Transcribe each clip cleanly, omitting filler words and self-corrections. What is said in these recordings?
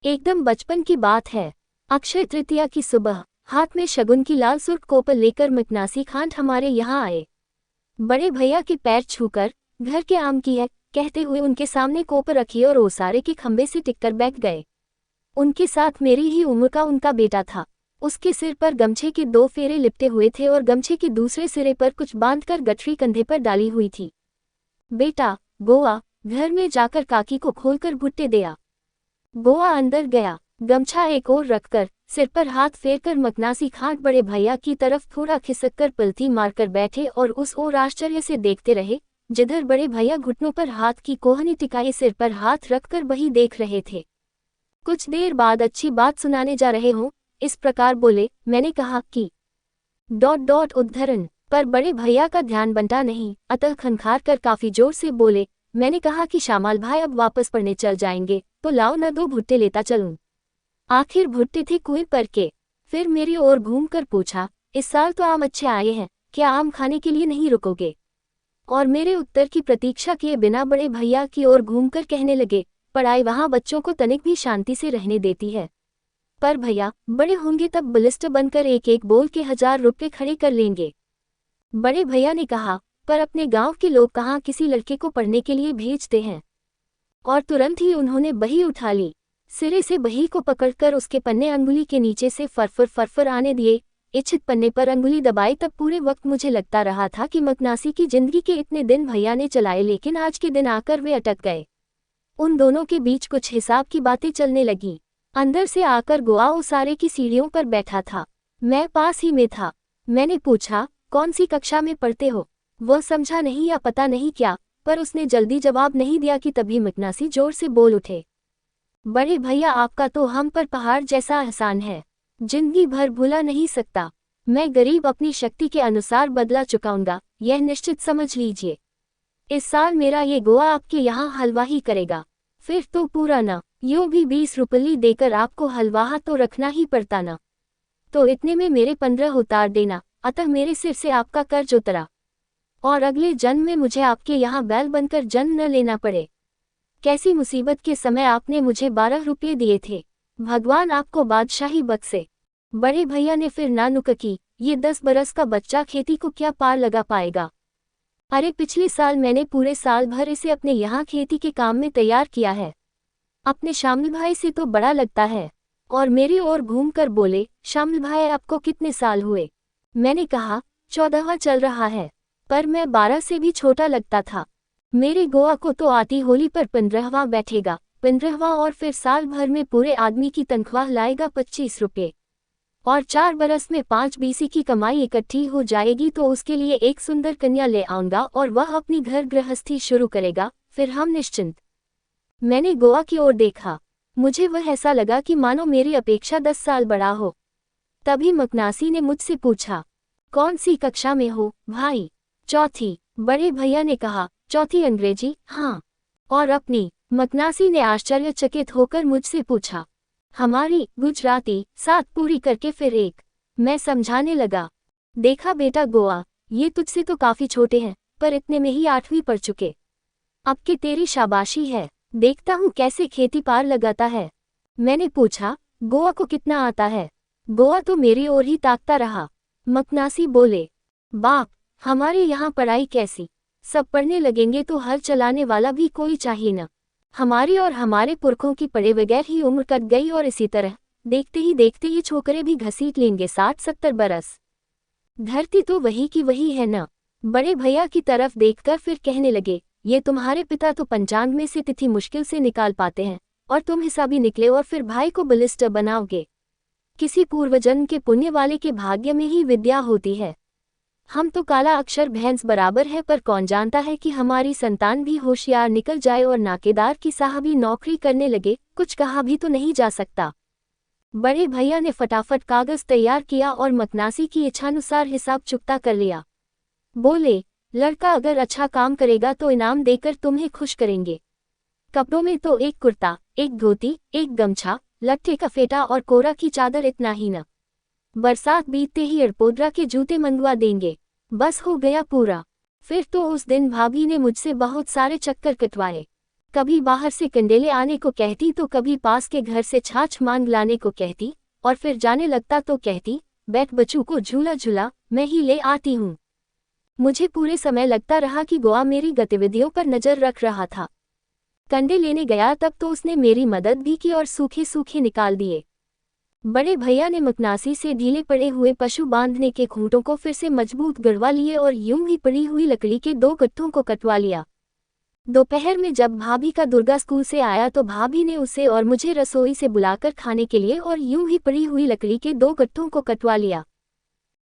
एकदम बचपन की बात है। अक्षय तृतीया की सुबह हाथ में शगुन की लाल सुर्ख कोपर लेकर मकनासी खान हमारे यहाँ आए। बड़े भैया के पैर छूकर घर के आम की है कहते हुए उनके सामने कोपर रखी और ओसारे के खंबे से टिककर बैठ गए। उनके साथ मेरी ही उम्र का उनका बेटा था। उसके सिर पर गमछे के 2 फेरे लिपटे हुए थे और गमछे के दूसरे सिरे पर कुछ बांधकर गठरी कंधे पर डाली हुई थी। बेटा गोआ, घर में जाकर काकी को खोलकर भुट्टे दे आ। गोआ अंदर गया, गमछा एक ओर रखकर सिर पर हाथ फेरकर मकनासी खान बड़े भैया की तरफ थोड़ा खिसककर पलती मारकर बैठे और उस ओर आश्चर्य से देखते रहे जिधर बड़े भैया घुटनों पर हाथ की कोहनी टिकाए सिर पर हाथ रखकर वही देख रहे थे। कुछ देर बाद अच्छी बात सुनाने जा रहे हों इस प्रकार बोले। मैंने कहा कि ... उद्धरण पर बड़े भैया का ध्यान बनता नहीं, अतः खनखार कर काफी जोर से बोले। मैंने कहा कि शामाल भाई अब वापस पढ़ने चल जाएंगे तो लाओ न 2 भुट्टे लेता चलूं। आखिर भुट्टे थे कुएं पर के। फिर मेरी ओर घूमकर पूछा, इस साल तो आम अच्छे आए हैं, क्या आम खाने के लिए नहीं रुकोगे? और मेरे उत्तर की प्रतीक्षा किए बिना बड़े भैया की ओर घूमकर कहने लगे, पढ़ाई वहां बच्चों को तनिक भी शांति से रहने देती है, पर भैया बड़े होंगे तब बलिष्ठ बनकर एक एक बोल के 1000 रुपये खड़े कर लेंगे। बड़े भैया ने कहा, पर अपने गांव के लोग कहाँ किसी लड़के को पढ़ने के लिए भेजते हैं। और तुरंत ही उन्होंने बही उठा ली, सिरे से बही को पकड़कर उसके पन्ने अंगुली के नीचे से फरफर फरफर आने दिए। इच्छित पन्ने पर अंगुली दबाई तब पूरे वक्त मुझे लगता रहा था कि मकनासी की जिंदगी के इतने दिन भैया ने चलाए, लेकिन आज के दिन आकर वे अटक गए। उन दोनों के बीच कुछ हिसाब की बातें चलने लगी। अंदर से आकर गोआ ओसारे की सीढ़ियों पर बैठा था, मैं पास ही में था। मैंने पूछा, कौन सी कक्षा में पढ़ते हो? वह समझा नहीं या पता नहीं क्या, पर उसने जल्दी जवाब नहीं दिया कि तभी मकनासी जोर से बोल उठे, बड़े भैया आपका तो हम पर पहाड़ जैसा एहसान है, जिंदगी भर भुला नहीं सकता। मैं गरीब अपनी शक्ति के अनुसार बदला चुकाऊंगा, यह निश्चित समझ लीजिए। इस साल मेरा ये गोआ आपके यहाँ हलवाही करेगा, फिर तो पूरा न यूं भी 20 रुपये देकर आपको हलवाहा तो रखना ही पड़ता न, तो इतने में मेरे 15 उतार देना, अतः मेरे सिर से आपका कर्ज उतरा और अगले जन्म में मुझे आपके यहाँ बैल बनकर जन्म न लेना पड़े। कैसी मुसीबत के समय आपने मुझे 12 रुपये दिए थे, भगवान आपको बादशाही बख्शे। बड़े भैया ने फिर ना नुक की, ये 10 बरस का बच्चा खेती को क्या पार लगा पाएगा? अरे पिछले साल मैंने पूरे साल भर इसे अपने यहाँ खेती के काम में तैयार किया है, अपने शामिल भाई से तो बड़ा लगता है। और मेरी ओर घूमकर बोले, शामिल भाई आपको कितने साल हुए? मैंने कहा, 14वां चल रहा है, पर मैं 12 से भी छोटा लगता था। मेरे गोआ को तो आती होली पर 15वां बैठेगा, 15वां, और फिर साल भर में पूरे आदमी की तनख्वाह लाएगा 25 रुपये, और 4 बरस में 5 बीसी की कमाई इकट्ठी हो जाएगी तो उसके लिए एक सुंदर कन्या ले आऊंगा और वह अपनी घर गृहस्थी शुरू करेगा, फिर हम निश्चिंत। मैंने गोआ की ओर देखा, मुझे वह ऐसा लगा कि मानो मेरी अपेक्षा 10 साल बड़ा हो। तभी मकनासी ने मुझसे पूछा, कौन सी कक्षा में हो भाई? 4थी। बड़े भैया ने कहा, 4थी अंग्रेजी? हाँ। और अपनी? मकनासी ने आश्चर्यचकित होकर मुझसे पूछा। हमारी गुजराती, 7 पूरी करके फिर 1। मैं समझाने लगा, देखा बेटा गोआ, ये तुझसे तो काफी छोटे हैं, पर इतने में ही 8वीं पढ़ चुके। अब के तेरी शाबाशी है, देखता हूँ कैसे खेती पार लगाता है। मैंने पूछा, गोआ को कितना आता है? गोआ तो मेरी ओर ही ताकता रहा। मकनासी बोले, बाप, हमारे यहाँ पढ़ाई कैसी, सब पढ़ने लगेंगे तो हल चलाने वाला भी कोई चाहिए न। हमारी और हमारे पुरखों की पढ़े बगैर ही उम्र कट गई और इसी तरह देखते ही देखते ये छोकरे भी घसीट लेंगे 60-70 बरस। धरती तो वही की वही है न। बड़े भैया की तरफ देखकर फिर कहने लगे, ये तुम्हारे पिता तो पंचांग में से तिथि मुश्किल से निकाल पाते हैं, और तुम हिसाबी निकले और फिर भाई को बलिष्ठ बनाओगे। किसी पूर्वजन्म के पुण्य वाले के भाग्य में ही विद्या होती है। हम तो काला अक्षर भैंस बराबर है, पर कौन जानता है कि हमारी संतान भी होशियार निकल जाए और नाकेदार की साहबी नौकरी करने लगे। कुछ कहा भी तो नहीं जा सकता। बड़े भैया ने फटाफट कागज तैयार किया और मकनासी की इच्छानुसार हिसाब चुकता कर लिया। बोले, लड़का अगर अच्छा काम करेगा तो इनाम देकर तुम्हें खुश करेंगे। कपड़ों में तो एक कुर्ता, एक धोती, एक गमछा, लट्ठे का फेटा और कोरा की चादर, इतना ही न। बरसात बीतते ही अड़पोदरा के जूते मंगवा देंगे, बस हो गया पूरा। फिर तो उस दिन भाभी ने मुझसे बहुत सारे चक्कर कटवाए। कभी बाहर से कंडेले आने को कहती तो कभी पास के घर से छाछ मांग लाने को कहती, और फिर जाने लगता तो कहती, बैठ बच्चू को झूला झूला, मैं ही ले आती हूँ। मुझे पूरे समय लगता रहा कि गोवा मेरी गतिविधियों पर नजर रख रहा था। कंडे लेने गया तब तो उसने मेरी मदद भी की और सूखे सूखे निकाल दिए। बड़े भैया ने मकनासी से ढीले पड़े हुए पशु बांधने के खूंटों को फिर से मजबूत गड़वा लिए और यूं ही पड़ी हुई लकड़ी के 2 गट्ठों को कटवा लिया। दोपहर में जब भाभी का दुर्गा स्कूल से आया तो भाभी ने उसे और मुझे रसोई से बुलाकर खाने के लिए और यूं ही पड़ी हुई लकड़ी के 2 गट्ठों को कटवा लिया।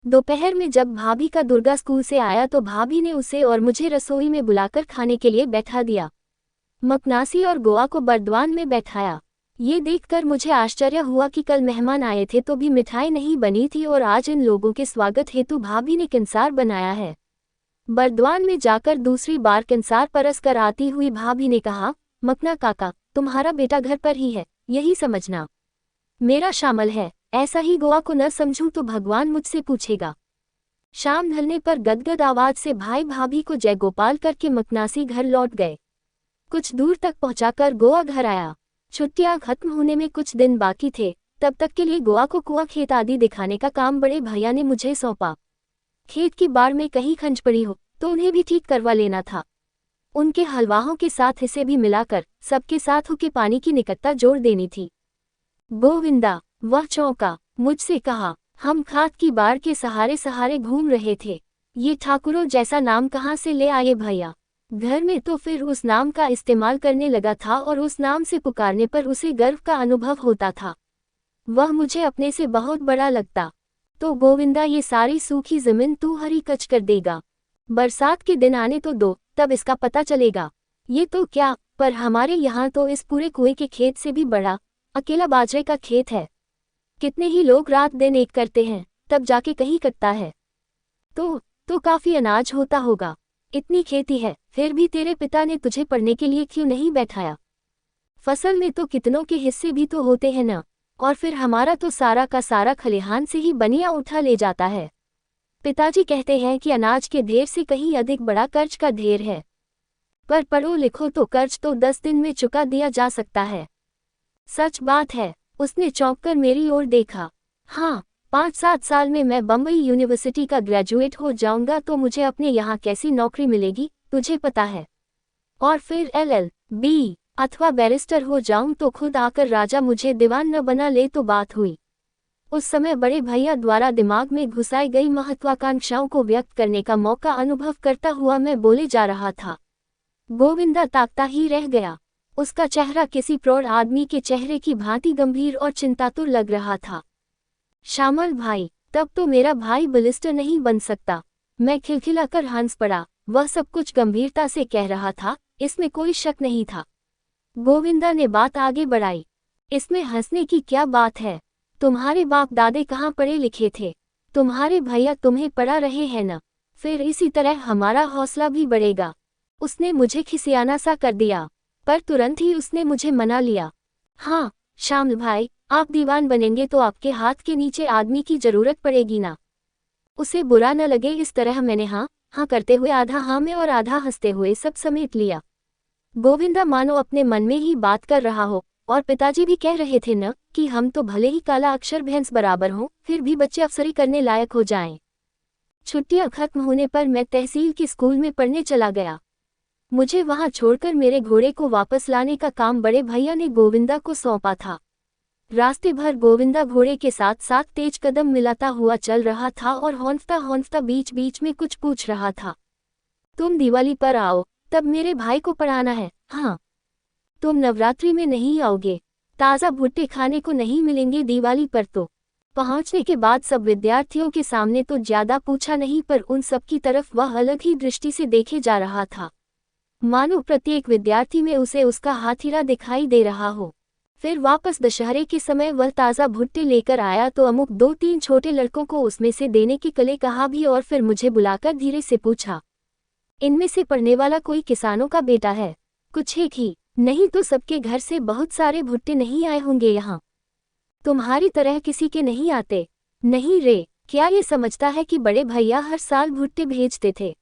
दोपहर में जब भाभी का दुर्गा स्कूल से आया तो भाभी ने उसे और मुझे रसोई में बुलाकर खाने के लिए बैठा दिया। मकनासी और गोवा को बरद्वान में बैठाया। ये देखकर मुझे आश्चर्य हुआ कि कल मेहमान आए थे तो भी मिठाई नहीं बनी थी और आज इन लोगों के स्वागत हेतु भाभी ने कंसार बनाया है। बरद्वान में जाकर दूसरी बार कंसार परस कर आती हुई भाभी ने कहा, मकना काका, तुम्हारा बेटा घर पर ही है, यही समझना। मेरा शामिल है, ऐसा ही गोवा को न समझूं तो भगवान मुझसे पूछेगा। शाम ढलने पर गदगद आवाज से भाई भाभी को जय गोपाल करके मकनासी घर लौट गए। कुछ दूर तक पहुंचाकर गोवा घर आया। छुट्टियां खत्म होने में कुछ दिन बाकी थे, तब तक के लिए गोवा को कुआं खेत आदि दिखाने का काम बड़े भैया ने मुझे सौंपा। खेत की बाड़ में कहीं खंज पड़ी हो तो उन्हें भी ठीक करवा लेना था। उनके हलवाहों के साथ हिस्से भी मिलाकर सबके साथ होके पानी की निकटता जोड़ देनी थी। गोविंदा, वह चौंका, मुझसे कहा, हम खाद की बाढ़ के सहारे सहारे घूम रहे थे, ये ठाकुरों जैसा नाम कहाँ से ले आए भैया। घर में तो फिर उस नाम का इस्तेमाल करने लगा था और उस नाम से पुकारने पर उसे गर्व का अनुभव होता था। वह मुझे अपने से बहुत बड़ा लगता। तो गोविंदा, ये सारी सूखी जमीन तू हरी कच कर देगा। बरसात के दिन आने तो दो, तब इसका पता चलेगा। ये तो क्या, पर हमारे यहाँ तो इस पूरे कुएं के खेत से भी बड़ा अकेला बाजरे का खेत है। कितने ही लोग रात दिन एक करते हैं, तब जाके कहीं कटता है। तो काफी अनाज होता होगा। इतनी खेती है, फिर भी तेरे पिता ने तुझे पढ़ने के लिए क्यों नहीं बैठाया? फसल में तो कितनों के हिस्से भी तो होते हैं ना, और फिर हमारा तो सारा का सारा खलिहान से ही बनिया उठा ले जाता है। पिताजी कहते हैं कि अनाज के ढेर से कहीं अधिक बड़ा कर्ज का ढेर है, पर पढ़ो लिखो तो कर्ज तो 10 दिन में चुका दिया जा सकता है। सच बात है। उसने चौंक कर मेरी ओर देखा। हाँ, 5-7 साल में मैं बम्बई यूनिवर्सिटी का ग्रेजुएट हो जाऊंगा तो मुझे अपने यहाँ कैसी नौकरी मिलेगी तुझे पता है। और फिर LL.B. अथवा बैरिस्टर हो जाऊं तो खुद आकर राजा मुझे दीवान न बना ले तो बात हुई। उस समय बड़े भैया द्वारा दिमाग में घुसाई गई महत्वाकांक्षाओं को व्यक्त करने का मौका अनुभव करता हुआ मैं बोले जा रहा था। गोविंदा ताकता ही रह गया। उसका चेहरा किसी प्रौढ़ आदमी के चेहरे की भांति गंभीर और चिंतातुर लग रहा था। श्यामल भाई, तब तो मेरा भाई बैरिस्टर नहीं बन सकता। मैं खिलखिलाकर हंस पड़ा। वह सब कुछ गंभीरता से कह रहा था, इसमें कोई शक नहीं था। गोविंदा ने बात आगे बढ़ाई। इसमें हंसने की क्या बात है? तुम्हारे बाप दादे कहाँ पढ़े लिखे थे? तुम्हारे भैया तुम्हें पढ़ा रहे हैं न, फिर इसी तरह हमारा हौसला भी बढ़ेगा। उसने मुझे खिसियाना सा कर दिया, पर तुरंत ही उसने मुझे मना लिया। हाँ श्यामल भाई, आप दीवान बनेंगे तो आपके हाथ के नीचे आदमी की जरूरत पड़ेगी ना। उसे बुरा न लगे इस तरह मैंने हाँ हाँ करते हुए आधा हाँ में और आधा हंसते हुए सब समेट लिया। गोविंदा मानो अपने मन में ही बात कर रहा हो, और पिताजी भी कह रहे थे न कि हम तो भले ही काला अक्षर भैंस बराबर हों, फिर भी बच्चे अफसरी करने लायक हो जाएं। छुट्टियां खत्म होने पर मैं तहसील के स्कूल में पढ़ने चला गया। मुझे वहां छोड़कर मेरे घोड़े को वापस लाने का काम बड़े भैया ने गोविंदा को सौंपा था। रास्ते भर गोविंदा घोड़े के साथ साथ तेज कदम मिलाता हुआ चल रहा था और हौंफता हौंफता बीच बीच में कुछ पूछ रहा था। तुम दिवाली पर आओ, तब मेरे भाई को पढ़ाना है। हाँ, तुम नवरात्रि में नहीं आओगे, ताज़ा भुट्टे खाने को नहीं मिलेंगे दिवाली पर। तो पहुंचने के बाद सब विद्यार्थियों के सामने तो ज्यादा पूछा नहीं, पर उन सब की तरफ वह अलग ही दृष्टि से देखे जा रहा था, मानो प्रत्येक विद्यार्थी में उसे उसका हाथीरा दिखाई दे रहा हो। फिर वापस दशहरे के समय वह ताज़ा भुट्टे लेकर आया तो अमुक 2-3 छोटे लड़कों को उसमें से देने के कले कहा भी, और फिर मुझे बुलाकर धीरे से पूछा, इनमें से पढ़ने वाला कोई किसानों का बेटा है? कुछ एक ही, नहीं तो सबके घर से बहुत सारे भुट्टे नहीं आए होंगे यहाँ। तुम्हारी तरह किसी के नहीं आते? नहीं रे, क्या ये समझता है कि बड़े भैया हर साल भुट्टे भेजते थे?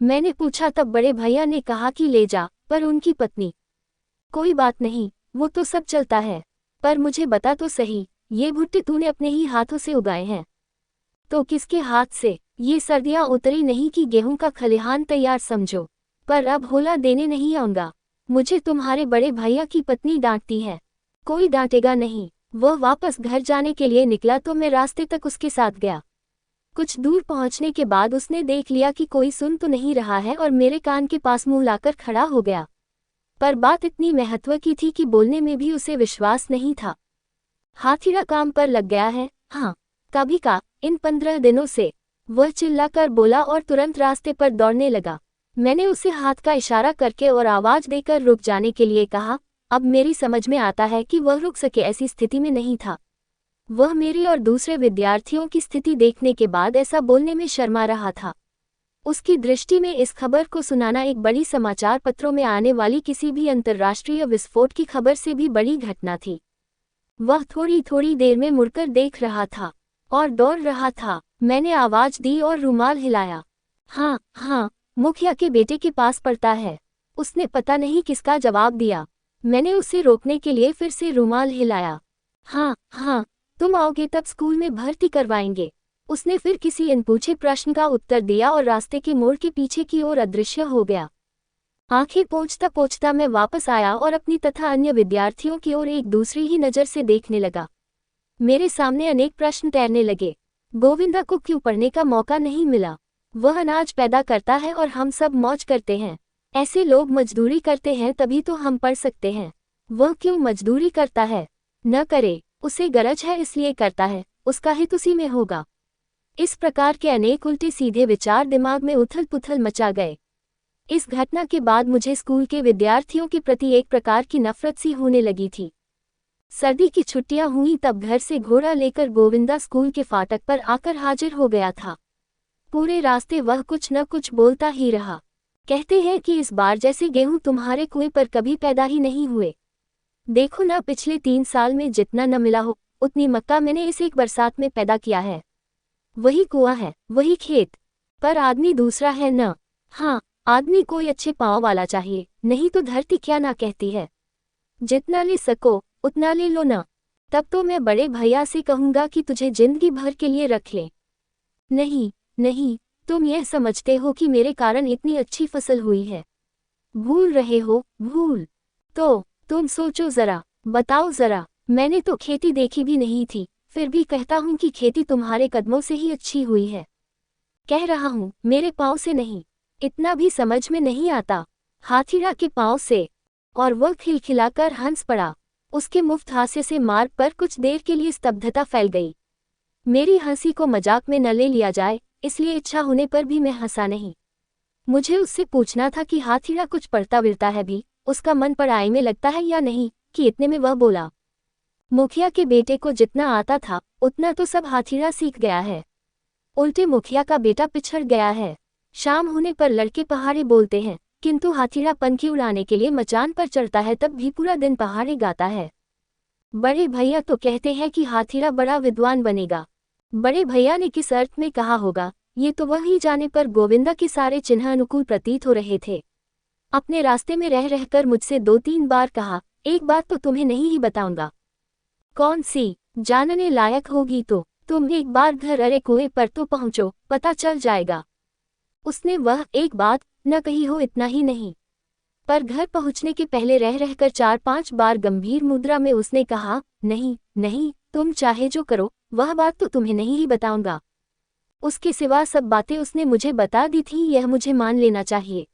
मैंने पूछा तब बड़े भैया ने कहा कि ले जा, पर उनकी पत्नी कोई बात नहीं, वो तो सब चलता है। पर मुझे बता तो सही, ये भुट्टे तूने अपने ही हाथों से उगाए हैं? तो किसके हाथ से? ये सर्दियां उतरी नहीं कि गेहूं का खलिहान तैयार समझो। पर अब होला देने नहीं आऊंगा। मुझे तुम्हारे बड़े भैया की पत्नी डांटती है। कोई डांटेगा नहीं। वह वापस घर जाने के लिए निकला तो मैं रास्ते तक उसके साथ गया। कुछ दूर पहुंचने के बाद उसने देख लिया कि कोई सुन तो नहीं रहा है और मेरे कान के पास मुंह लाकर खड़ा हो गया। पर बात इतनी महत्व की थी कि बोलने में भी उसे विश्वास नहीं था। हाथीड़ा काम पर लग गया है, हाँ, कभी का। इन 15 दिनों से, वह चिल्लाकर बोला और तुरंत रास्ते पर दौड़ने लगा। मैंने उसे हाथ का इशारा करके और आवाज देकर रुक जाने के लिए कहा। अब मेरी समझ में आता है कि वह रुक सके ऐसी स्थिति में नहीं था। वह मेरी और दूसरे विद्यार्थियों की स्थिति देखने के बाद ऐसा बोलने में शर्मा रहा था। उसकी दृष्टि में इस खबर को सुनाना एक बड़ी समाचार पत्रों में आने वाली किसी भी अंतर्राष्ट्रीय विस्फोट की खबर से भी बड़ी घटना थी। वह थोड़ी थोड़ी देर में मुड़कर देख रहा था और दौड़ रहा था। मैंने आवाज दी और रुमाल हिलाया। हाँ हाँ, मुखिया के बेटे के पास पड़ता है। उसने पता नहीं किसका जवाब दिया। मैंने उसे रोकने के लिए फिर से रुमाल हिलाया। हाँ हाँ, तुम आओगे तब स्कूल में भर्ती करवाएंगे। उसने फिर किसी अनपूछे प्रश्न का उत्तर दिया और रास्ते के मोड़ के पीछे की ओर अदृश्य हो गया। आंखें पोंछता पोंछता मैं वापस आया और अपनी तथा अन्य विद्यार्थियों की ओर एक दूसरी ही नज़र से देखने लगा। मेरे सामने अनेक प्रश्न तैरने लगे। गोविंदा को क्यों पढ़ने का मौका नहीं मिला? वह अनाज पैदा करता है और हम सब मौज करते हैं। ऐसे लोग मजदूरी करते हैं तभी तो हम पढ़ सकते हैं। वह क्यों मजदूरी करता है? न करे, उसे गरज है इसलिए करता है, उसका हित उसी में होगा। इस प्रकार के अनेक उल्टे सीधे विचार दिमाग में उथल पुथल मचा गए। इस घटना के बाद मुझे स्कूल के विद्यार्थियों के प्रति एक प्रकार की नफरत सी होने लगी थी। सर्दी की छुट्टियां हुई तब घर से घोड़ा लेकर गोविंदा स्कूल के फाटक पर आकर हाजिर हो गया था। पूरे रास्ते वह कुछ न कुछ बोलता ही रहा। कहते हैं कि इस बार जैसे गेहूं तुम्हारे कुएं पर कभी पैदा ही नहीं हुए। देखो ना, पिछले 3 साल में जितना न मिला हो उतनी मक्का मैंने इस एक बरसात में पैदा किया है। वही कुआं है, वही खेत, पर आदमी दूसरा है न। हाँ, आदमी कोई अच्छे पांव वाला चाहिए, नहीं तो धरती क्या ना कहती है। जितना ले सको उतना ले लो न। तब तो मैं बड़े भैया से कहूंगा कि तुझे जिंदगी भर के लिए रख ले। नहीं नहीं, तुम यह समझते हो कि मेरे कारण इतनी अच्छी फसल हुई है? भूल रहे हो, भूल। तो तुम सोचो जरा, बताओ जरा। मैंने तो खेती देखी भी नहीं थी, फिर भी कहता हूं कि खेती तुम्हारे कदमों से ही अच्छी हुई है। कह रहा हूं, मेरे पांव से नहीं। इतना भी समझ में नहीं आता। हाथीड़ा के पांव से। और वह खिलखिलाकर हंस पड़ा। उसके मुफ्त हास्य से मार्ग पर कुछ देर के लिए स्तब्धता फैल गई। मेरी हंसी को मजाक में न ले लिया जाए, इसलिए इच्छा होने पर भी मैं हंसा नहीं। मुझे उससे पूछना था कि हाथीड़ा कुछ पढ़ता विरता है भी, उसका मन पढ़ाई में लगता है या नहीं, कि इतने में वह बोला, मुखिया के बेटे को जितना आता था उतना तो सब हाथीड़ा सीख गया है। उल्टे मुखिया का बेटा पिछड़ गया है। शाम होने पर लड़के पहाड़े बोलते हैं, किंतु हाथीड़ा पंखी उड़ाने के लिए मचान पर चढ़ता है तब भी पूरा दिन पहाड़े गाता है। बड़े भैया तो कहते हैं कि हाथीड़ा बड़ा विद्वान बनेगा। बड़े भैया ने किस अर्थ में कहा होगा, ये तो वह ही जाने, पर गोविंदा के सारे चिन्ह अनुकूल प्रतीत हो रहे थे। अपने रास्ते में रह रहकर मुझसे 2-3 बार कहा, एक बात तो तुम्हें नहीं ही बताऊंगा। कौन सी? जानने लायक होगी तो तुम एक बार घर अरे कुएं पर तो पहुंचो, पता चल जाएगा। उसने वह एक बात न कही हो इतना ही नहीं, पर घर पहुंचने के पहले रह रहकर 4-5 बार गंभीर मुद्रा में उसने कहा, नहीं नहीं, तुम चाहे जो करो, वह बात तो तुम्हें नहीं ही बताऊंगा। उसके सिवा सब बातें उसने मुझे बता दी थी, यह मुझे मान लेना चाहिए।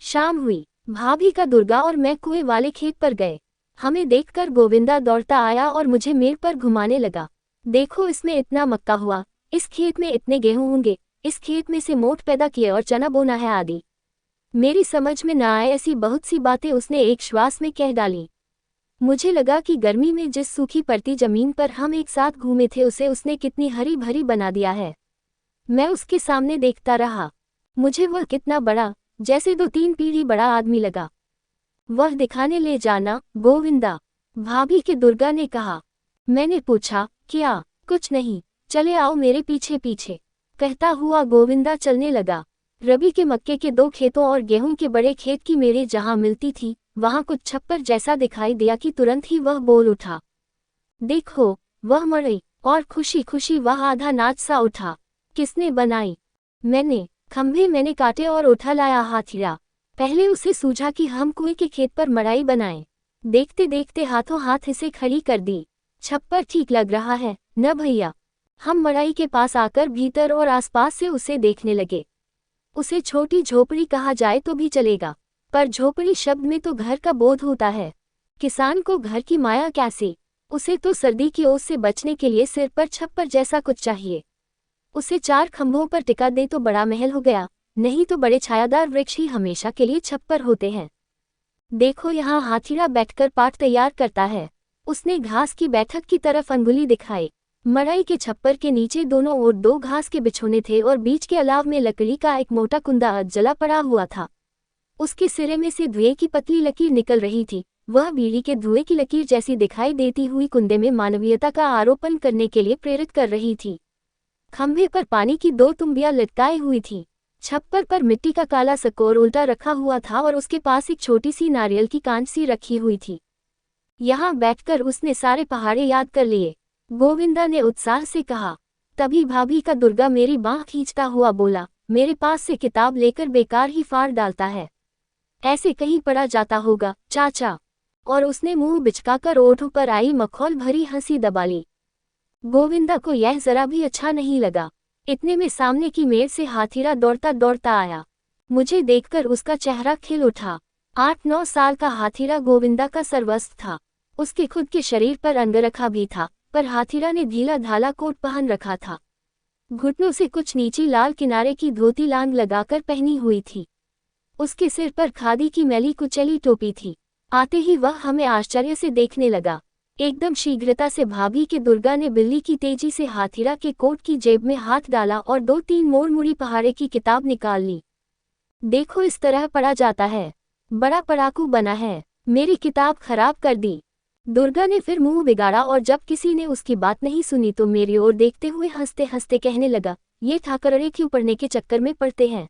शाम हुई। भाभी का दुर्गा और मैं कुएं वाले खेत पर गए। हमें देखकर गोविंदा दौड़ता आया और मुझे मेड़ पर घुमाने लगा। देखो, इसमें इतना मक्का हुआ, इस खेत में इतने गेहूं होंगे, इस खेत में से मोठ पैदा किए और चना बोना है आदि। मेरी समझ में न आए ऐसी बहुत सी बातें उसने एक श्वास में कह डाली। मुझे लगा कि गर्मी में जिस सूखी पड़ती जमीन पर हम एक साथ घूमे थे उसे उसने कितनी हरी भरी बना दिया है। मैं उसके सामने देखता रहा। मुझे वह कितना बड़ा, जैसे 2-3 पीढ़ी बड़ा आदमी लगा। वह दिखाने ले जाना, गोविंदा, भाभी के दुर्गा ने कहा। मैंने पूछा, क्या? कुछ नहीं, चले आओ मेरे पीछे पीछे, कहता हुआ गोविंदा चलने लगा। रबी के मक्के के 2 खेतों और गेहूं के बड़े खेत की मेरे जहां मिलती थी, वहां कुछ छप्पर जैसा दिखाई दिया कि तुरंत ही वह बोल उठा, देखो वह मड़ई, और खुशी खुशी वह आधा नाच सा उठा। किसने बनाई? मैंने। खंभे मैंने काटे और उठा लाया हाथीरा। पहले उसे सूझा कि हम कुएं के खेत पर मड़ाई बनाएं। देखते देखते हाथों हाथ इसे खड़ी कर दी। छप्पर ठीक लग रहा है न भैया? हम मड़ाई के पास आकर भीतर और आसपास से उसे देखने लगे। उसे छोटी झोपड़ी कहा जाए तो भी चलेगा, पर झोपड़ी शब्द में तो घर का बोध होता है। किसान को घर की माया कैसी? उसे तो सर्दी की ओस से बचने के लिए सिर पर छप्पर जैसा कुछ चाहिए। उसे 4 खंभों पर टिका दे तो बड़ा महल हो गया, नहीं तो बड़े छायादार वृक्ष ही हमेशा के लिए छप्पर होते हैं। देखो यहाँ हाथीरा बैठकर पाठ तैयार करता है। उसने घास की बैठक की तरफ अंगुली दिखाई। मड़ाई के छप्पर के नीचे दोनों ओर 2 घास के बिछोने थे और बीच के अलाव में लकड़ी का एक मोटा कुंदा जला पड़ा हुआ था। उसके सिरे में से धुएं की पतली लकीर निकल रही थी। वह बीड़ी के धुएं की लकीर जैसी दिखाई देती हुई कुंदे में मानवीयता का आरोपण करने के लिए प्रेरित कर रही थी। खंभे पर पानी की 2 तुम्बियां लटकाई हुई थीं। छप्पर पर मिट्टी का काला सकोर उल्टा रखा हुआ था और उसके पास एक छोटी सी नारियल की कांच सी रखी हुई थी। यहाँ बैठकर उसने सारे पहाड़े याद कर लिए। गोविंदा ने उत्साह से कहा। तभी भाभी का दुर्गा मेरी बांह खींचता हुआ बोला, मेरे पास से किताब लेकर बेकार ही फाड़ डालता है। ऐसे कहीं पढ़ा जाता होगा चाचा। और उसने मुंह बिचकाकर ओठों पर आई मखौल भरी हंसी दबा ली। गोविंदा को यह जरा भी अच्छा नहीं लगा। इतने में सामने की मेड़ से हाथीरा दौड़ता दौड़ता आया। मुझे देखकर उसका चेहरा खिल उठा। 8-9 साल का हाथीरा गोविंदा का सर्वस्व था। उसके खुद के शरीर पर अंगरखा भी था, पर हाथीरा ने ढीला ढाला कोट पहन रखा था। घुटनों से कुछ नीची लाल किनारे की धोती लांग लगाकर पहनी हुई थी। उसके सिर पर खादी की मैली कुचैली टोपी थी। आते ही वह हमें आश्चर्य से देखने लगा। एकदम शीघ्रता से भाभी के दुर्गा ने बिल्ली की तेजी से हाथीरा के कोट की जेब में हाथ डाला और 2-3 मोड़ मुड़ी पहाड़े की किताब निकाल ली। देखो इस तरह पढ़ा जाता है। बड़ा पढ़ाकू बना है, मेरी किताब खराब कर दी। दुर्गा ने फिर मुंह बिगाड़ा और जब किसी ने उसकी बात नहीं सुनी तो मेरी ओर देखते हुए हंसते हंसते कहने लगा, ये ठाकरे क्यों पढ़ने के चक्कर में पड़ते हैं।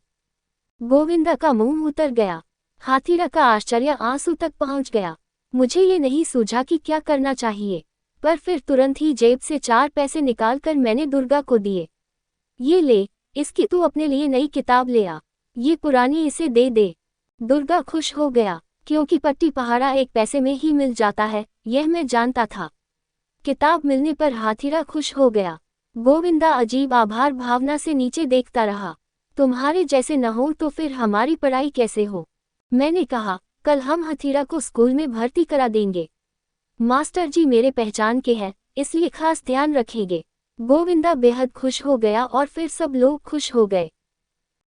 गोविंदा का मुंह उतर गया। हाथीरा का आश्चर्य आंसू तक पहुंच गया। मुझे ये नहीं सूझा कि क्या करना चाहिए, पर फिर तुरंत ही जेब से 4 पैसे निकालकर मैंने दुर्गा को दिए। ये ले, इसकी तू अपने लिए नई किताब ले आ, ये पुरानी इसे दे दे। दुर्गा खुश हो गया, क्योंकि पट्टी पहाड़ा 1 पैसे में ही मिल जाता है, यह मैं जानता था। किताब मिलने पर हाथीरा खुश हो गया। गोविंदा अजीब आभार भावना से नीचे देखता रहा। तुम्हारे जैसे न हो तो फिर हमारी पढ़ाई कैसे हो? मैंने कहा, कल हम हाथीरा को स्कूल में भर्ती करा देंगे। मास्टर जी मेरे पहचान के हैं, इसलिए खास ध्यान रखेंगे। गोविंदा बेहद खुश हो गया और फिर सब लोग खुश हो गए।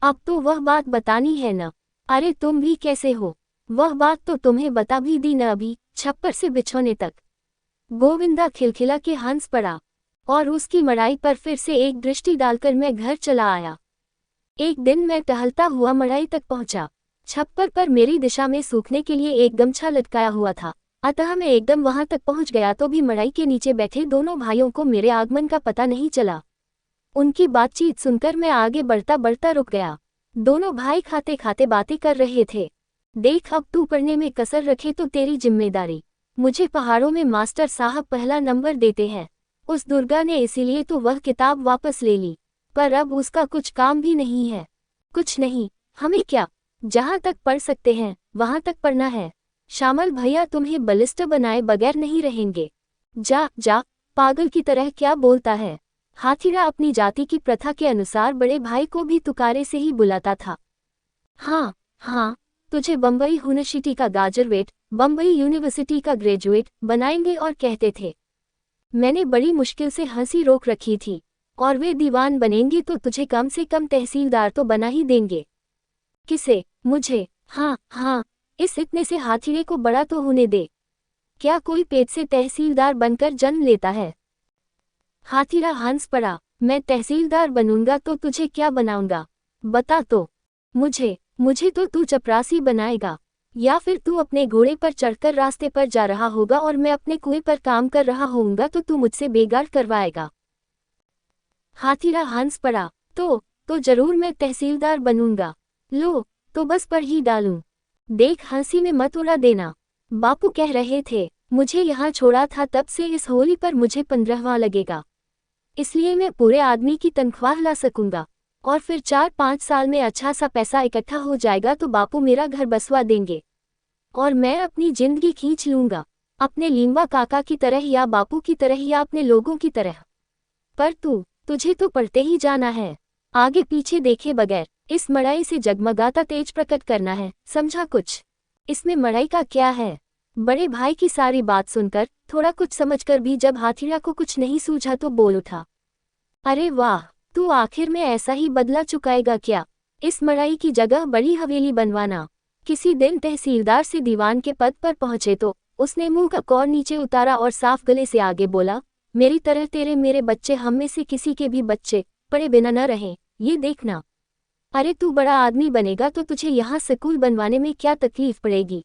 अब तो वह बात बतानी है न? अरे तुम भी कैसे हो? वह बात तो तुम्हें बता भी दी न अभी, छप्पर से बिछोने तक। गोविंदा खिलखिला के हंस पड़ा और उसकी मड़ाई पर फिर से एक दृष्टि डालकर मैं घर चला आया। एक दिन मैं टहलता हुआ मड़ाई तक पहुंचा। छप्पर पर मेरी दिशा में सूखने के लिए एक गमछा लटकाया हुआ था, अतः मैं एकदम वहां तक पहुंच गया तो भी मड़ाई के नीचे बैठे दोनों भाइयों को मेरे आगमन का पता नहीं चला। उनकी बातचीत सुनकर मैं आगे बढ़ता बढ़ता रुक गया। दोनों भाई खाते खाते बातें कर रहे थे। देख अब तू पढ़ने में कसर रखे तो तेरी जिम्मेदारी। मुझे पहाड़ों में मास्टर साहब पहला नंबर देते हैं। उस दुर्गा ने इसीलिए तो वह किताब वापस ले ली, पर अब उसका कुछ काम भी नहीं है। कुछ नहीं, हमें क्या, जहाँ तक पढ़ सकते हैं वहाँ तक पढ़ना है। श्यामल भैया तुम्हें बलिष्ठ बनाए बगैर नहीं रहेंगे। जा जा, पागल की तरह क्या बोलता है। हाथीरा अपनी जाति की प्रथा के अनुसार बड़े भाई को भी तुकारे से ही बुलाता था। हाँ हाँ, तुझे बम्बई यूनिवर्सिटी का ग्रेजुएट, बम्बई यूनिवर्सिटी का ग्रेजुएट बनाएंगे और कहते थे। मैंने बड़ी मुश्किल से हंसी रोक रखी थी। और वे दीवान बनेंगे तो तुझे कम से कम तहसीलदार तो बना ही देंगे। किसे? मुझे? हाँ हाँ, इस इतने से हाथीरे को बड़ा तो होने दे। क्या कोई पेट से तहसीलदार बनकर जन्म लेता है? हाथीरा हंस पड़ा। मैं तहसीलदार बनूंगा तो तुझे क्या बनाऊंगा, बता तो। मुझे तो तू चपरासी बनाएगा, या फिर तू अपने घोड़े पर चढ़कर रास्ते पर जा रहा होगा और मैं अपने कुएं पर काम कर रहा होऊंगा तो तू मुझसे बेगार करवाएगा। हाथीरा हंस पड़ा। तो जरूर मैं तहसीलदार बनूंगा। लो, तो बस पढ़ ही डालूं। देख हंसी में मत उड़ा देना। बापू कह रहे थे मुझे यहाँ छोड़ा था तब से इस होली पर मुझे 15वां लगेगा, इसलिए मैं पूरे आदमी की तनख्वाह ला सकूंगा और फिर 4-5 साल में अच्छा सा पैसा इकट्ठा हो जाएगा तो बापू मेरा घर बसवा देंगे और मैं अपनी जिंदगी खींच लूंगा, अपने लीम्बा काका की तरह या बापू की तरह या अपने लोगों की तरह। पर तुझे तो पढ़ते ही जाना है, आगे पीछे देखे बगैर इस मड़ाई से जगमगाता तेज प्रकट करना है, समझा कुछ? इसमें मड़ाई का क्या है? बड़े भाई की सारी बात सुनकर थोड़ा कुछ समझकर भी जब हाथीड़ा को कुछ नहीं सूझा तो बोल उठा, अरे वाह, तू आखिर में ऐसा ही बदला चुकाएगा क्या? इस मड़ाई की जगह बड़ी हवेली बनवाना। किसी दिन तहसीलदार से दीवान के पद पर पहुंचे तो उसने मुंह का कौर नीचे उतारा और साफ गले से आगे बोला, मेरी तरह तेरे मेरे बच्चे हम में से किसी के भी बच्चे पढ़े बिना न रहें, ये देखना। अरे तू बड़ा आदमी बनेगा तो तुझे यहाँ स्कूल बनवाने में क्या तकलीफ पड़ेगी?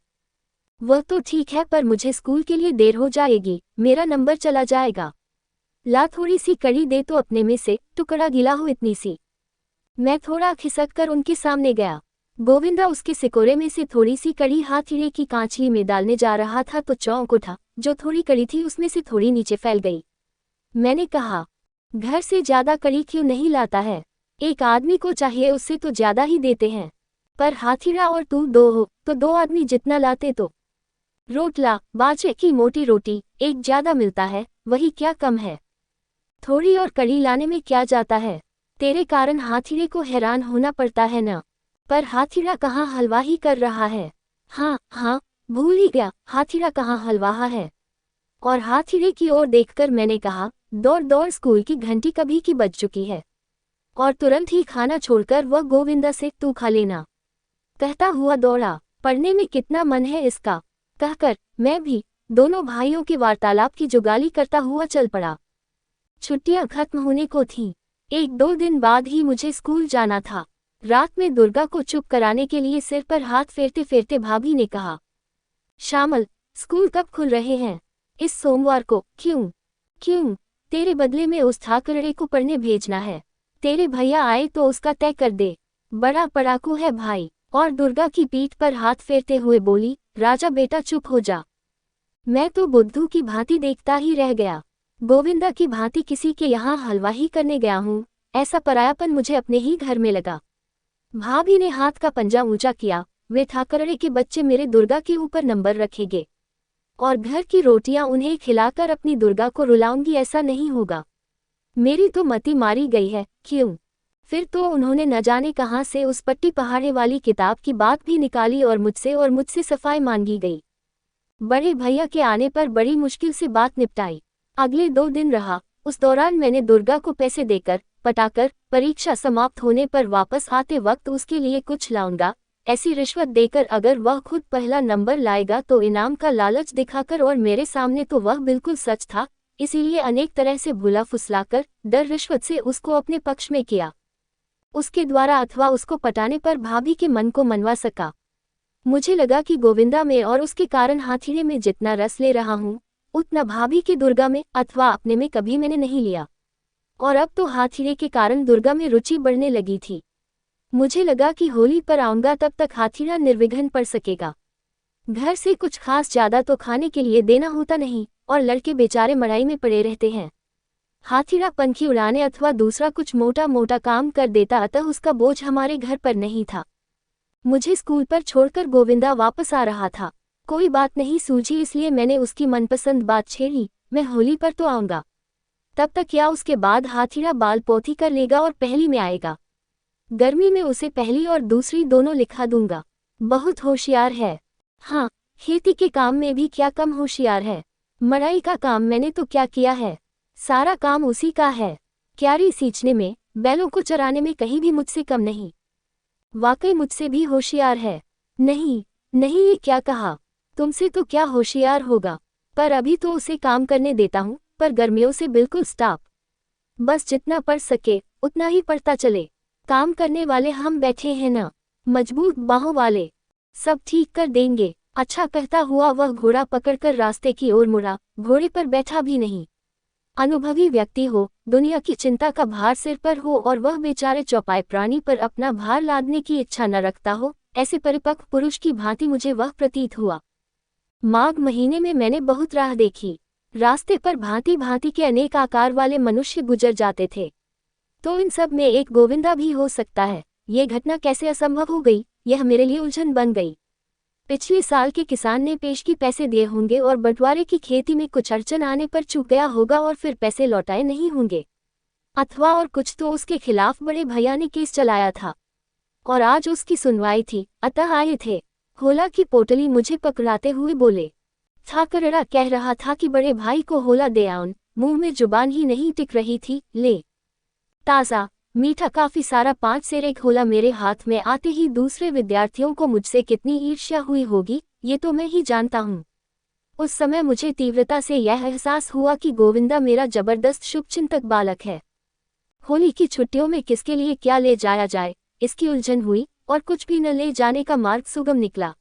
वह तो ठीक है, पर मुझे स्कूल के लिए देर हो जाएगी, मेरा नंबर चला जाएगा। ला थोड़ी सी कड़ी दे तो अपने में से टुकड़ा गिला हो इतनी सी। मैं थोड़ा खिसक कर उनके सामने गया। गोविंदा उसके सिकोरे में से थोड़ी सी कड़ी हाथीड़े की कांचली में डालने जा रहा था तो चौंक उठा, जो थोड़ी कड़ी थी उसमें से थोड़ी नीचे फैल गई। मैंने कहा, घर से ज्यादा कड़ी क्यों नहीं लाता है? एक आदमी को चाहिए उससे तो ज्यादा ही देते हैं, पर हाथीड़ा और तू दो हो तो 2 आदमी जितना लाते तो। रोटला बाजरे की मोटी रोटी एक ज्यादा मिलता है, वही क्या कम है? थोड़ी और कड़ी लाने में क्या जाता है? तेरे कारण हाथीड़े को हैरान होना पड़ता है न। पर हाथीड़ा कहाँ हलवा ही कर रहा है। हाँ, भूल ही गया, हाथीड़ा कहाँ हलवाहा है। और हाथीड़े की ओर देखकर मैंने कहा, दौड़ दौड़ स्कूल की घंटी कभी की बज चुकी है। और तुरंत ही खाना छोड़कर वह गोविंदा से तू खा लेना कहता हुआ दौड़ा। पढ़ने में कितना मन है इसका, कहकर मैं भी दोनों भाइयों के वार्तालाप की जुगाली करता हुआ चल पड़ा। छुट्टियां खत्म होने को थीं। 1-2 दिन बाद ही मुझे स्कूल जाना था। रात में दुर्गा को चुप कराने के लिए सिर पर हाथ फेरते फेरते भाभी ने कहा, श्यामल, स्कूल कब खुल रहे हैं? इस सोमवार को। क्यों? तेरे बदले में उस ठाकरे को पढ़ने भेजना है। तेरे भैया आए तो उसका तय कर दे, बड़ा पड़ाकू है भाई। और दुर्गा की पीठ पर हाथ फेरते हुए बोली, राजा बेटा चुप हो जा। मैं तो बुद्धू की भांति देखता ही रह गया। गोविंदा की भांति किसी के यहाँ हलवा ही करने गया हूँ, ऐसा परायापन मुझे अपने ही घर में लगा। भाभी ने हाथ का पंजा ऊंचा किया, वे ठाकरे के बच्चे मेरे दुर्गा के ऊपर नंबर रखेंगे और घर की रोटियां उन्हें खिलाकर अपनी दुर्गा को रुलाऊंगी, ऐसा नहीं होगा। मेरी तो मति मारी गई है। क्यों? फिर तो उन्होंने न जाने कहाँ से उस पट्टी पहाड़े वाली किताब की बात भी निकाली और मुझसे सफाई मांगी गई। बड़े भैया के आने पर बड़ी मुश्किल से बात निपटाई। अगले 2 दिन रहा, उस दौरान मैंने दुर्गा को पैसे देकर पटाकर परीक्षा समाप्त होने पर वापस आते वक्त उसके लिए कुछ लाऊंगा ऐसी रिश्वत देकर अगर वह खुद पहला नंबर लाएगा तो इनाम का लालच दिखाकर, और मेरे सामने तो वह बिल्कुल सच था, इसीलिए अनेक तरह से भुला फुसलाकर डर रिश्वत से उसको अपने पक्ष में किया। उसके द्वारा अथवा उसको पटाने पर भाभी के मन को मनवा सका। मुझे लगा कि गोविंदा में और उसके कारण हाथीड़े में जितना रस ले रहा हूँ उतना भाभी की दुर्गा में अथवा अपने में कभी मैंने नहीं लिया। और अब तो हाथीड़े के कारण दुर्गा में रुचि बढ़ने लगी थी। मुझे लगा कि होली पर आऊंगा तब तक हाथीड़ा निर्विघ्न पड़ सकेगा। घर से कुछ खास ज्यादा तो खाने के लिए देना होता नहीं और लड़के बेचारे मड़ाई में पड़े रहते हैं। हाथीड़ा पंखी उड़ाने अथवा दूसरा कुछ मोटा मोटा काम कर देता, अतः उसका बोझ हमारे घर पर नहीं था। मुझे स्कूल पर छोड़कर गोविंदा वापस आ रहा था। कोई बात नहीं सूझी, इसलिए मैंने उसकी मनपसंद बात छेड़ी, मैं होली पर तो आऊंगा। तब तक या उसके बाद हाथीड़ा बाल पोथी कर लेगा और पहली में आएगा। गर्मी में उसे पहली और दूसरी दोनों लिखा दूंगा। बहुत होशियार है। हाँ, खेती के काम में भी क्या कम होशियार है। मड़ाई का काम मैंने तो क्या किया है, सारा काम उसी का है। क्यारी सींचने में, बैलों को चराने में कहीं भी मुझसे कम नहीं। वाकई मुझसे भी होशियार है। नहीं, ये क्या कहा, तुमसे तो क्या होशियार होगा। पर अभी तो उसे काम करने देता हूँ, पर गर्मियों से बिल्कुल स्टॉप। बस जितना पढ़ सके उतना ही पढ़ता चले। काम करने वाले हम बैठे हैं न, मजबूत बाहों वाले, सब ठीक कर देंगे। अच्छा कहता हुआ वह घोड़ा पकड़कर रास्ते की ओर मुड़ा। घोड़े पर बैठा भी नहीं। अनुभवी व्यक्ति हो, दुनिया की चिंता का भार सिर पर हो और वह बेचारे चौपाए प्राणी पर अपना भार लादने की इच्छा न रखता हो, ऐसे परिपक्व पुरुष की भांति मुझे वह प्रतीत हुआ। माघ महीने में मैंने बहुत राह देखी। रास्ते पर भांति भांति के अनेक आकार वाले मनुष्य गुजर जाते थे, तो इन सब में एक गोविंदा भी हो सकता है। ये घटना कैसे असंभव हो गई, यह मेरे लिए उलझन बन गई। पिछले साल के किसान ने पेशगी पैसे दिए होंगे और बंटवारे की खेती में कुछ अड़चन आने पर चूक गया होगा और फिर पैसे लौटाए नहीं होंगे, अथवा और कुछ तो उसके खिलाफ बड़े भैया ने केस चलाया था और आज उसकी सुनवाई थी, अतः आए थे। होला की पोटली मुझे पकड़ाते हुए बोले। ठाकरड़ा कह रहा था कि बड़े भाई को होला दे आउन, मुंह में जुबान ही नहीं टिक रही थी। ले ताज़ा मीठा काफी सारा 5 सेर एक होला मेरे हाथ में आते ही दूसरे विद्यार्थियों को मुझसे कितनी ईर्ष्या हुई होगी, ये तो मैं ही जानता हूँ। उस समय मुझे तीव्रता से यह एहसास हुआ कि गोविंदा मेरा जबरदस्त शुभचिंतक बालक है। होली की छुट्टियों में किसके लिए क्या ले जाया जाए, इसकी उलझन हुई और कुछ भी न ले जाने का मार्ग सुगम निकला।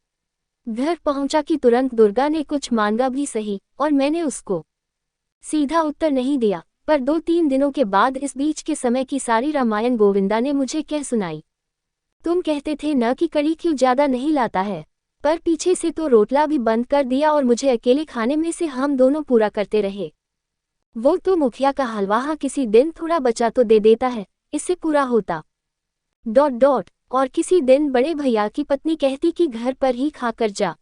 घर पहुंचा कि तुरंत दुर्गा ने कुछ मांगा भी सही और मैंने उसको सीधा उत्तर नहीं दिया, पर 2-3 दिनों के बाद इस बीच के समय की सारी रामायण गोविंदा ने मुझे कह सुनाई। तुम कहते थे न कि कड़ी क्यों ज्यादा नहीं लाता है, पर पीछे से तो रोटला भी बंद कर दिया और मुझे अकेले खाने में से हम दोनों पूरा करते रहे। वो तो मुखिया का हलवा किसी दिन थोड़ा बचा तो दे देता है, इससे पूरा होता। ... और किसी दिन बड़े भैया की पत्नी कहती कि घर पर ही खाकर जा,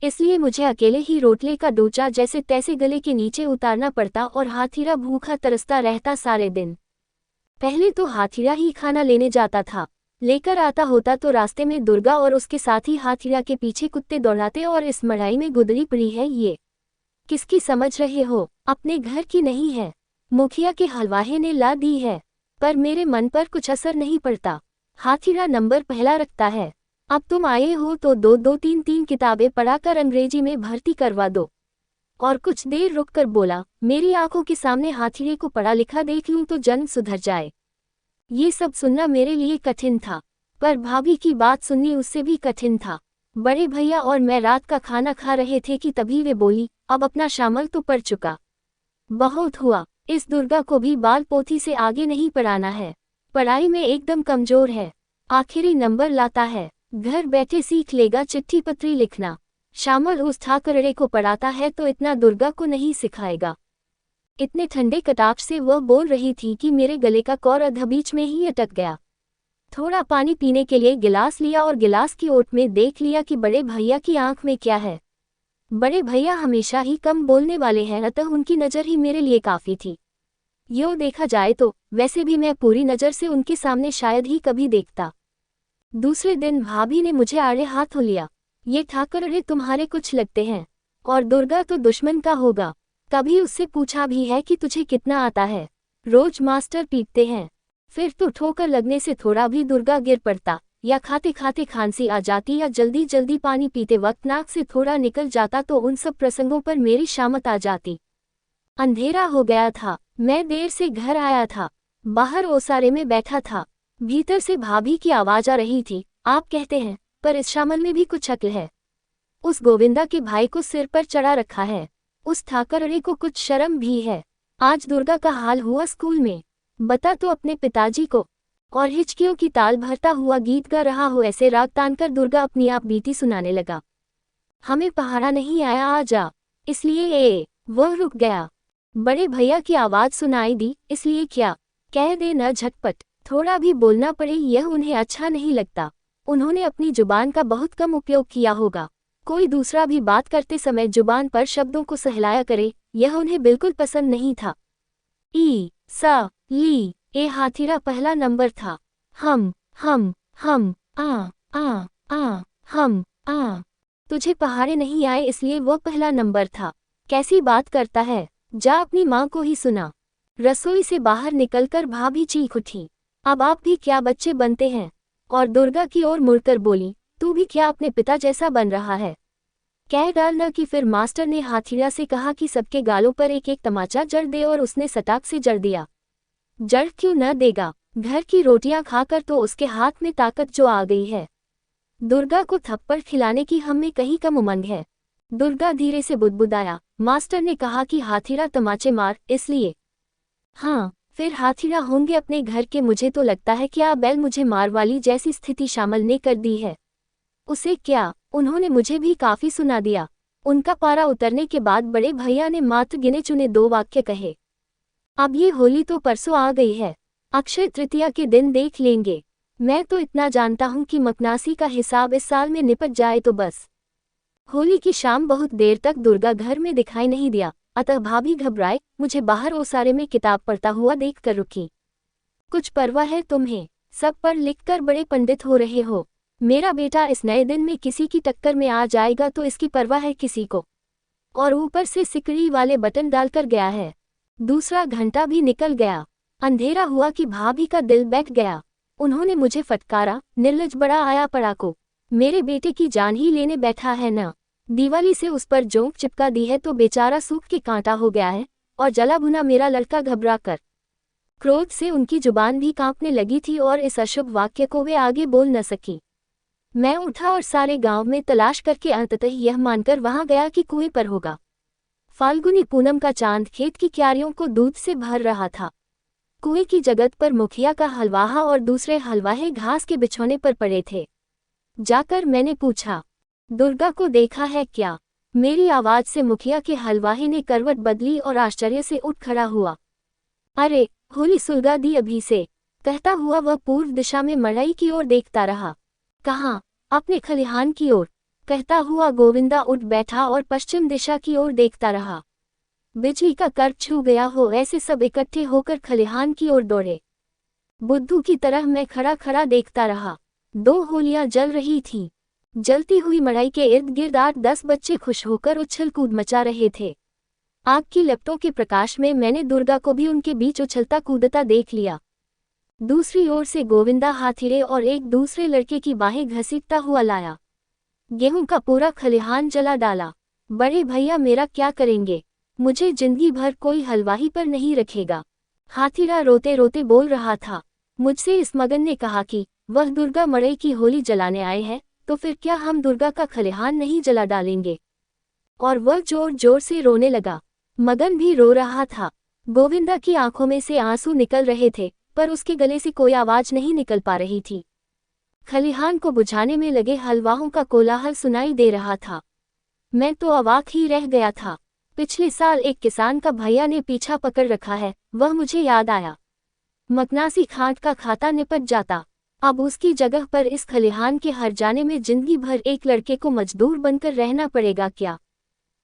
इसलिए मुझे अकेले ही रोटले का डोचा जैसे तैसे गले के नीचे उतारना पड़ता और हाथीरा भूखा तरसता रहता सारे दिन। पहले तो हाथीरा ही खाना लेने जाता था, लेकर आता होता तो रास्ते में दुर्गा और उसके साथी हाथीरा के पीछे कुत्ते दौड़ाते और इस मड़ाई में गुदरी पड़ी है ये किसकी समझ रहे हो, अपने घर की नहीं है, मुखिया के हलवाहे ने ला दी है। पर मेरे मन पर कुछ असर नहीं पड़ता। हाथीरा नंबर पहला रखता है। अब तुम आए हो तो 2-3 किताबें पढ़ाकर अंग्रेजी में भर्ती करवा दो। और कुछ देर रुककर बोला, मेरी आंखों के सामने हाथीरे को पढ़ा लिखा देख लूं तो जन्म सुधर जाए। ये सब सुनना मेरे लिए कठिन था, पर भाभी की बात सुननी उससे भी कठिन था। बड़े भैया और मैं रात का खाना खा रहे थे कि तभी वे बोली, अब अपना शामल तो पड़ चुका, बहुत हुआ, इस दुर्गा को भी बाल पोथी से आगे नहीं पढ़ाना है, पढ़ाई में एकदम कमजोर है, आखिरी नंबर लाता है, घर बैठे सीख लेगा चिट्ठी पत्री लिखना। शामल उस ठाकरड़े को पढ़ाता है तो इतना दुर्गा को नहीं सिखाएगा। इतने ठंडे कटाक्ष से वह बोल रही थी कि मेरे गले का कौर अधा बीच में ही अटक गया। थोड़ा पानी पीने के लिए गिलास लिया और गिलास की ओट में देख लिया कि बड़े भैया की आंख में क्या है। बड़े भैया हमेशा ही कम बोलने वाले हैं, अतः उनकी नज़र ही मेरे लिए काफ़ी थी। यो देखा जाए तो वैसे भी मैं पूरी नज़र से उनके सामने शायद ही कभी देखता। दूसरे दिन भाभी ने मुझे आड़े हाथ लिया। ये ठाकरड़े तुम्हारे कुछ लगते हैं, और दुर्गा तो दुश्मन का होगा। कभी उससे पूछा भी है कि तुझे कितना आता है? रोज मास्टर पीटते हैं, फिर तो ठोकर लगने से थोड़ा भी दुर्गा गिर पड़ता, या खाते खाते खांसी आ जाती, या जल्दी जल्दी पानी पीते वक्त नाक से थोड़ा निकल जाता, तो उन सब प्रसंगों पर मेरी शामत आ जाती। अंधेरा हो गया था, मैं देर से घर आया था, बाहर ओसारे में बैठा था। भीतर से भाभी की आवाज आ रही थी, आप कहते हैं, पर इस शामल में भी कुछ अक्ल है। उस गोविंदा के भाई को सिर पर चढ़ा रखा है, उस ठाकरड़े को कुछ शर्म भी है। आज दुर्गा का हाल हुआ स्कूल में, बता तो अपने पिताजी को। और हिचकियों की ताल भरता हुआ गीत गा रहा हो ऐसे राग तानकर दुर्गा अपनी आप बीती सुनाने लगा। हमें पहाड़ा नहीं आया आ जा, इसलिए वह रुक गया। बड़े भैया की आवाज सुनाई दी, इसलिए क्या कह दे न झटपट, थोड़ा भी बोलना पड़े, यह उन्हें अच्छा नहीं लगता। उन्होंने अपनी जुबान का बहुत कम उपयोग किया होगा। कोई दूसरा भी बात करते समय जुबान पर शब्दों को सहलाया करे, यह उन्हें बिल्कुल पसंद नहीं था। ई सा ली ए हाथीरा पहला नंबर था। हम हम आ। तुझे पहाड़े नहीं आए इसलिए वह पहला नंबर था। कैसी बात करता है, जा अपनी माँ को ही सुना। रसोई से बाहर निकलकर भाभी चीख उठी, अब आप भी क्या बच्चे बनते हैं? और दुर्गा की ओर मुड़कर बोली, तू भी क्या अपने पिता जैसा बन रहा है? कह डालना कि फिर मास्टर ने हाथीरा से कहा कि सबके गालों पर एक एक तमाचा जड़ दे, और उसने सटाक से जड़ दिया। जड़ क्यों न देगा, घर की रोटियां खाकर तो उसके हाथ में ताकत जो आ गई है। दुर्गा को थप्पड़ खिलाने की हम में कहीं कम उमंग है। दुर्गा धीरे से बुदबुदाया, मास्टर ने कहा कि हाथीरा तमाचे मार, इसलिए। हाँ, फिर हाथीरा होंगे अपने घर के। मुझे तो लगता है कि बैल मुझे मार वाली जैसी स्थिति शामल ने कर दी है। उसे क्या, उन्होंने मुझे भी काफी सुना दिया। उनका पारा उतरने के बाद बड़े भैया ने मात्र गिने चुने 2 वाक्य कहे। अब ये होली तो परसों आ गई है, अक्षय तृतीया के दिन देख लेंगे। मैं तो इतना जानता हूँ कि मकनासी का हिसाब इस साल में निपट जाए तो बस। होली की शाम बहुत देर तक दुर्गा घर में दिखाई नहीं दिया, अतः भाभी घबराए मुझे बाहर ओसारे में किताब पढ़ता हुआ देख कर रुकी। कुछ परवाह है तुम्हें, सब पढ़ लिख कर बड़े पंडित हो रहे हो। मेरा बेटा इस नए दिन में किसी की टक्कर में आ जाएगा तो इसकी परवाह है किसी को, और ऊपर से सिकड़ी वाले बटन डालकर गया है। दूसरा घंटा भी निकल गया, अंधेरा हुआ कि भाभी का दिल बैठ गया। उन्होंने मुझे फटकारा, निर्लज बड़ा आया पड़ा को, मेरे बेटे की जान ही लेने बैठा है न। दिवाली से उस पर जोंक चिपका दी है तो बेचारा सूख के कांटा हो गया है, और जला भुना मेरा लड़का घबरा कर। क्रोध से उनकी जुबान भी कांपने लगी थी और इस अशुभ वाक्य को वे आगे बोल न सकी। मैं उठा और सारे गांव में तलाश करके अंततः यह मानकर वहां गया कि कुएं पर होगा। फाल्गुनी पूनम का चांद खेत की क्यारियों को दूध से भर रहा था। कुएं की जगत पर मुखिया का हलवाहा और दूसरे हलवाहे घास के बिछौने पर पड़े थे। जाकर मैंने पूछा, दुर्गा को देखा है क्या? मेरी आवाज से मुखिया के हलवाहे ने करवट बदली और आश्चर्य से उठ खड़ा हुआ। अरे, होली सुलगा दी अभी से, कहता हुआ वह पूर्व दिशा में मड़ई की ओर देखता रहा। कहाँ? अपने खलिहान की ओर, कहता हुआ गोविंदा उठ बैठा और पश्चिम दिशा की ओर देखता रहा। बिजली का कर्क छू गया हो ऐसे सब इकट्ठे होकर खलिहान की ओर दौड़े। बुद्धू की तरह मैं खड़ा खड़ा देखता रहा। 2 होलियां जल रही थीं। जलती हुई मड़ई के इर्द गिर्द 8-10 बच्चे खुश होकर उछल कूद मचा रहे थे। आग की लपटों के प्रकाश में मैंने दुर्गा को भी उनके बीच उछलता कूदता देख लिया। दूसरी ओर से गोविंदा हाथीरे और एक दूसरे लड़के की बाहें घसीटता हुआ लाया। गेहूं का पूरा खलिहान जला डाला। बड़े भैया मेरा क्या करेंगे? मुझे जिंदगी भर कोई हलवाही पर नहीं रखेगा, हाथीरा रोते रोते बोल रहा था। मुझसे इस मगन ने कहा कि वह दुर्गा मड़ई की होली जलाने आए हैं, तो फिर क्या हम दुर्गा का खलिहान नहीं जला डालेंगे? और वह जोर जोर से रोने लगा। मगन भी रो रहा था। गोविंदा की आंखों में से आंसू निकल रहे थे, पर उसके गले से कोई आवाज नहीं निकल पा रही थी। खलिहान को बुझाने में लगे हलवाहों का कोलाहल सुनाई दे रहा था। मैं तो अवाक ही रह गया था। पिछले साल एक किसान का भैया ने पीछा पकड़ रखा है, वह मुझे याद आया। मकनासी खाट का खाता निपट जाता, अब उसकी जगह पर इस खलिहान के हर जाने में जिंदगी भर एक लड़के को मजदूर बनकर रहना पड़ेगा क्या?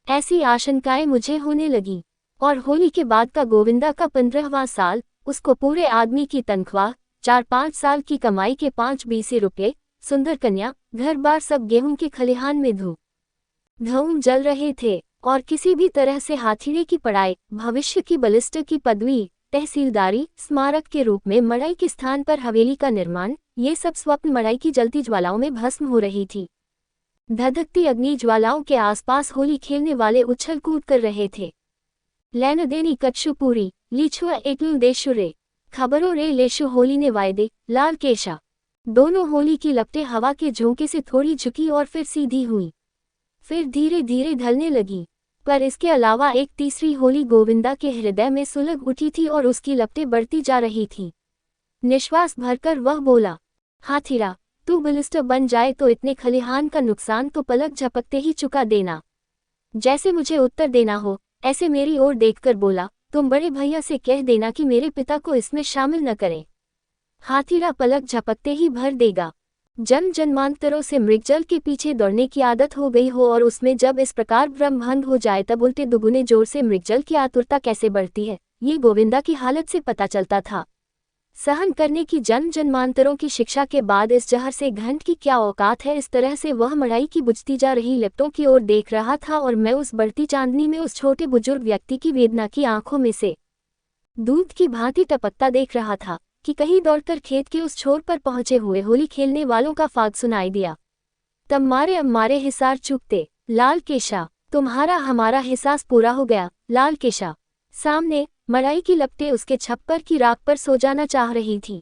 ऐसी आशंकाएं मुझे होने लगी। और होली के बाद का गोविंदा का 15वां साल, उसको पूरे आदमी की तनख्वाह, 4-5 साल की कमाई के 5 बीसे रुपये, सुंदर कन्या, घर बार सब गेहूं के खलिहान में धूम जल रहे थे। और किसी भी तरह से हाथीरे की पढ़ाई, भविष्य की बलिस्टर की पदवी, तहसीलदारी, स्मारक के रूप में मड़ई के स्थान पर हवेली का निर्माण, ये सब स्वप्न मड़ई की जलती ज्वालाओं में भस्म हो रही थी। धधकती अग्नि ज्वालाओं के आसपास होली खेलने वाले उछल कूद कर रहे थे। लैनदेनी कच्छु पूरी, लीछुआ एकलु देशु रे, खबरों रे लेशु होली ने वायदे, लाल केशा। दोनों होली की लपटें हवा के झोंके से थोड़ी झुकी और फिर सीधी हुई, फिर धीरे धीरे ढलने लगी। पर इसके अलावा एक तीसरी होली गोविंदा के हृदय में सुलग उठी थी और उसकी लपटें बढ़ती जा रही थीं। निश्वास भरकर वह बोला, हाथीरा, तू बलिस्टर बन जाए तो इतने खलिहान का नुकसान तो पलक झपकते ही चुका देना। जैसे मुझे उत्तर देना हो, ऐसे मेरी ओर देखकर बोला, तुम बड़े भैया से कह देना कि मेरे पिता को इसमें शामिल न करें। हाथीरा पलक झपकते ही भर देगा। जन्मांतरों से मृगजल के पीछे दौड़ने की आदत हो गई हो और उसमें जब इस प्रकार ब्रह्मभंग हो जाए तब उल्टे दुगुने जोर से मृगजल की आतुरता कैसे बढ़ती है, ये गोविंदा की हालत से पता चलता था। सहन करने की जन्मांतरों की शिक्षा के बाद इस जहर से घंट की क्या औकात है, इस तरह से वह मड़ाई की बुझती जा रही लिपटों की ओर देख रहा था और मैं उस बढ़ती चांदनी में उस छोटे बुजुर्ग व्यक्ति की वेदना की आंखों में से दूध की भांति टपकता देख रहा था कि कहीं दौड़कर खेत के उस छोर पर पहुंचे हुए होली खेलने वालों का फाग सुनाई दिया। तब मारे अब मारे हिसार चूकते, लाल केशा, तुम्हारा हमारा हिसास पूरा हो गया, लाल केशा। सामने मड़ाई की लपटें उसके छप्पर की राख पर सो जाना चाह रही थी।